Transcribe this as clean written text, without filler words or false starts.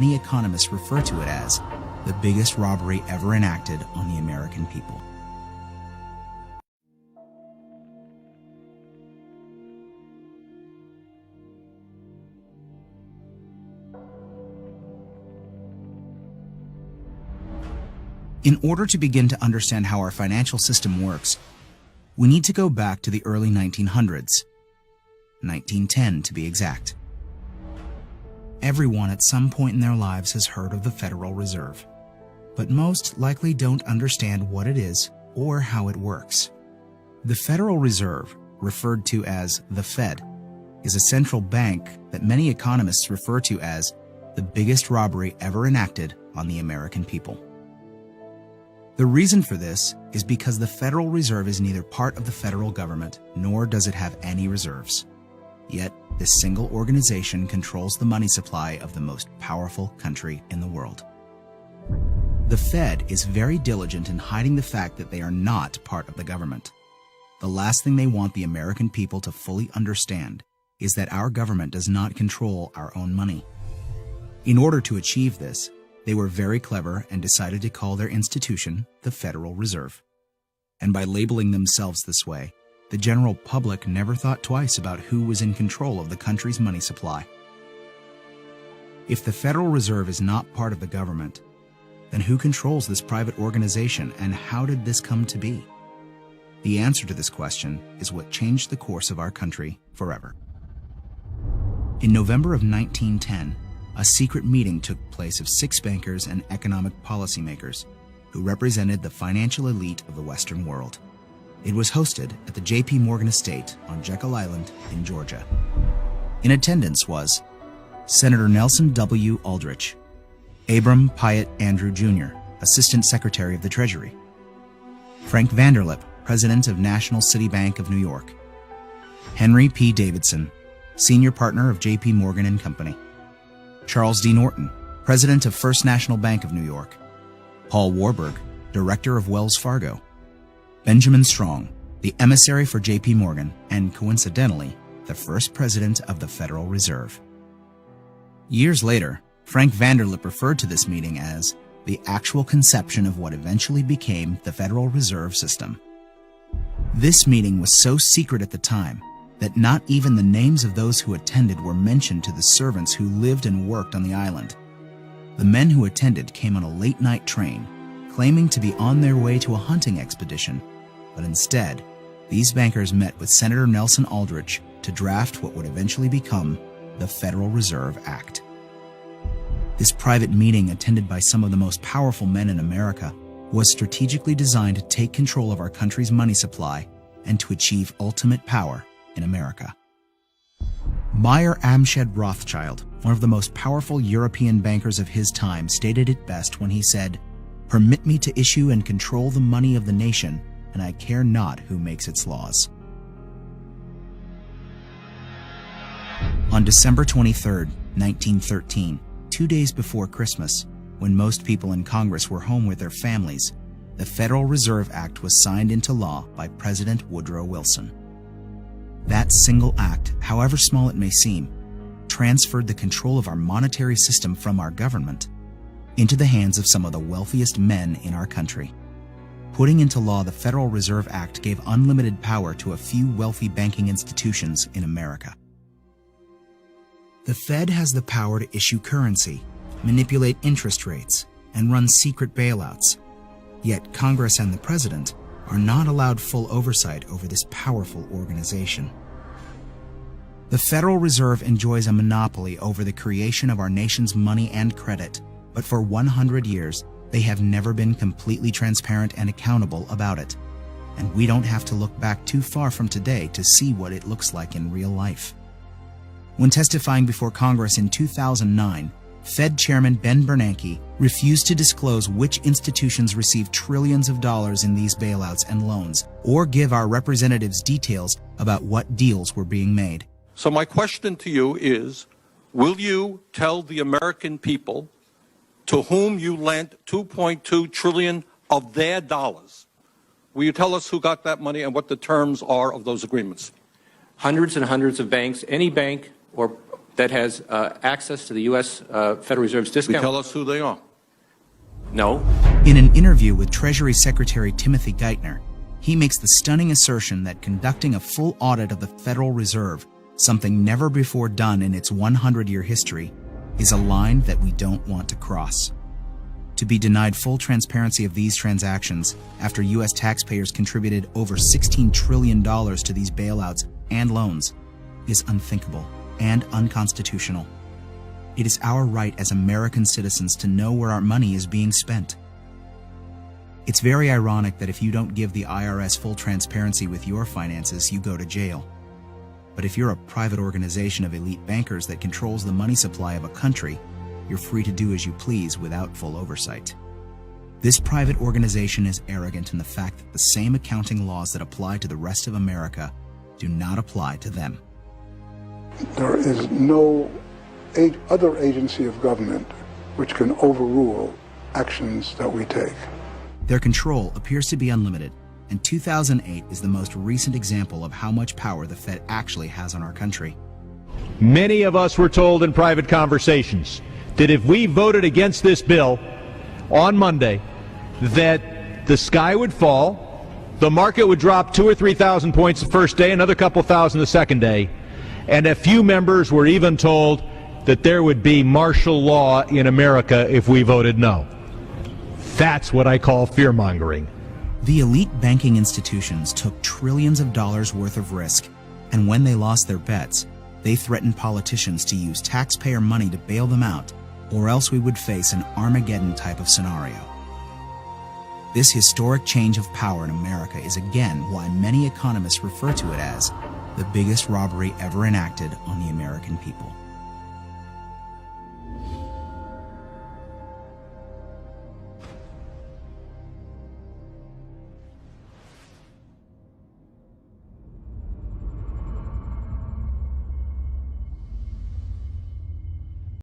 many economists refer to it as the biggest robbery ever enacted on the American people. In order to begin to understand how our financial system works, we need to go back to the early 1900s, 1910 to be exact. Everyone at some point in their lives has heard of the Federal Reserve, but most likely don't understand what it is or how it works. The Federal Reserve, referred to as the Fed, is a central bank that many economists refer to as the biggest robbery ever enacted on the American people. The reason for this is because the Federal Reserve is neither part of the federal government nor does it have any reserves. Yet, this single organization controls the money supply of the most powerful country in the world. The Fed is very diligent in hiding the fact that they are not part of the government. The last thing they want the American people to fully understand is that our government does not control our own money. In order to achieve this, they were very clever and decided to call their institution the Federal Reserve. And by labeling themselves this way, the general public never thought twice about who was in control of the country's money supply. If the Federal Reserve is not part of the government, then who controls this private organization and how did this come to be? The answer to this question is what changed the course of our country forever. In November of 1910, a secret meeting took place of 6 bankers and economic policymakers who represented the financial elite of the Western world. It was hosted at the J.P. Morgan estate on Jekyll Island in Georgia. In attendance was Senator Nelson W. Aldrich, Abram Pyatt Andrew Jr., Assistant Secretary of the Treasury, Frank Vanderlip, President of National City Bank of New York, Henry P. Davidson, Senior Partner of J.P. Morgan and Company, Charles D. Norton, President of First National Bank of New York, Paul Warburg, Director of Wells Fargo, Benjamin Strong, the emissary for J.P. Morgan, and coincidentally, the first president of the Federal Reserve. Years later, Frank Vanderlip referred to this meeting as the actual conception of what eventually became the Federal Reserve System. This meeting was so secret at the time that not even the names of those who attended were mentioned to the servants who lived and worked on the island. The men who attended came on a late-night train, claiming to be on their way to a hunting expedition, but instead, these bankers met with Senator Nelson Aldrich to draft what would eventually become the Federal Reserve Act. This private meeting, attended by some of the most powerful men in America, was strategically designed to take control of our country's money supply and to achieve ultimate power in America. Mayer Amschad Rothschild, one of the most powerful European bankers of his time, stated it best when he said, "Permit me to issue and control the money of the nation, and I care not who makes its laws." On December 23, 1913, 2 days before Christmas, when most people in Congress were home with their families, the Federal Reserve Act was signed into law by President Woodrow Wilson. That single act, however small it may seem, transferred the control of our monetary system from our government into the hands of some of the wealthiest men in our country. Putting into law the Federal Reserve Act gave unlimited power to a few wealthy banking institutions in America. The Fed has the power to issue currency, manipulate interest rates, and run secret bailouts. Yet Congress and the President are not allowed full oversight over this powerful organization. The Federal Reserve enjoys a monopoly over the creation of our nation's money and credit, but for 100 years, they have never been completely transparent and accountable about it. And we don't have to look back too far from today to see what it looks like in real life. When testifying before Congress in 2009, Fed Chairman Ben Bernanke refused to disclose which institutions received trillions of dollars in these bailouts and loans, or give our representatives details about what deals were being made. So my question to you is, will you tell the American people to whom you lent $2.2 trillion of their dollars? Will you tell us who got that money and what the terms are of those agreements? Hundreds and hundreds of banks, any bank or that has access to the U.S. Federal Reserve's You discount? tell us who they are. No. In an interview with Treasury Secretary Timothy Geithner, he makes the stunning assertion that conducting a full audit of the Federal Reserve, something never before done in its 100-year history, is a line that we don't want to cross. To be denied full transparency of these transactions after U.S. taxpayers contributed over $16 trillion to these bailouts and loans is unthinkable and unconstitutional. It is our right as American citizens to know where our money is being spent. It's very ironic that if you don't give the IRS full transparency with your finances, you go to jail. But if you're a private organization of elite bankers that controls the money supply of a country, you're free to do as you please without full oversight. This private organization is arrogant in the fact that the same accounting laws that apply to the rest of America do not apply to them. There is no other agency of government which can overrule actions that we take. Their control appears to be unlimited, and 2008 is the most recent example of how much power the Fed actually has on our country. Many of us were told in private conversations that if we voted against this bill on Monday, that the sky would fall, the market would drop 2,000 or 3,000 points the first day, another couple thousand the second day, and a few members were even told that there would be martial law in America if we voted no. That's what I call fear-mongering. The elite banking institutions took trillions of dollars worth of risk, and when they lost their bets, they threatened politicians to use taxpayer money to bail them out, or else we would face an Armageddon type of scenario. This historic change of power in America is again why many economists refer to it as the biggest robbery ever enacted on the American people.